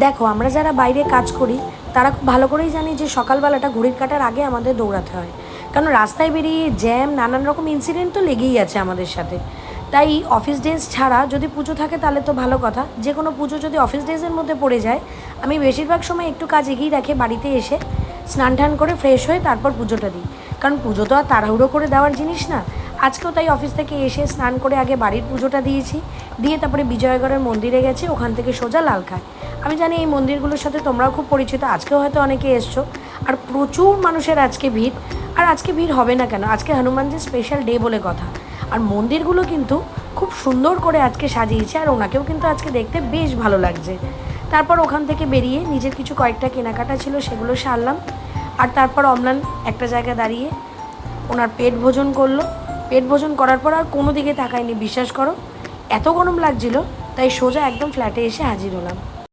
দেখো, আমরা যারা বাইরে কাজ করি তারা খুব ভালো করেই জানি যে সকালবেলাটা ঘড়ির কাঁটার আগে আমাদের দৌড়াতে হয়। কারণ রাস্তায় বেরিয়ে জ্যাম, নানান রকম ইনসিডেন্ট তো লেগেই আছে আমাদের সাথে। তাই অফিস ডেজ ছাড়া যদি পুজো থাকে তাহলে তো ভালো কথা। যে কোনো পুজো যদি অফিস ডেজের মধ্যে পড়ে যায়, আমি বেশিরভাগ সময় একটু কাজ এগিয়ে রাখে বাড়িতে এসে স্নান টান করে ফ্রেশ হয়ে তারপর পুজোটা দিই। কারণ পুজো তো আর তাড়াহুড়ো করে দেওয়ার জিনিস না। আজকেও তাই অফিস থেকে এসে স্নান করে আগে বাড়ির পুজোটা দিয়েছি, দিয়ে তারপরে বিজয়গড়ের মন্দিরে গেছি, ওখান থেকে সোজা লালখায়। আমি জানি এই মন্দিরগুলোর সাথে তোমরাও খুব পরিচিত, আজকেও হয়তো অনেকে এসছো। আর প্রচুর মানুষের আজকে ভিড়। আর আজকে ভিড় হবে না কেন, আজকে হনুমানজির স্পেশাল ডে বলে কথা। আর মন্দিরগুলো কিন্তু খুব সুন্দর করে আজকে সাজিয়েছে, আর ওনাকেও কিন্তু আজকে দেখতে বেশ ভালো লাগছে। তারপর ওখান থেকে বেরিয়ে নিজের কিছু কয়েকটা কেনাকাটা ছিল সেগুলো সারলাম। আর তারপর অমলান একটা জায়গায় দাঁড়িয়ে ওনার পেট ভোজন করলো। পেট ভোজন করার পর আর কোনো দিকে তাকায়নি, বিশ্বাস করো। এত গরম লাগছিল, তাই সোজা একদম ফ্ল্যাটে এসে হাজির হলাম।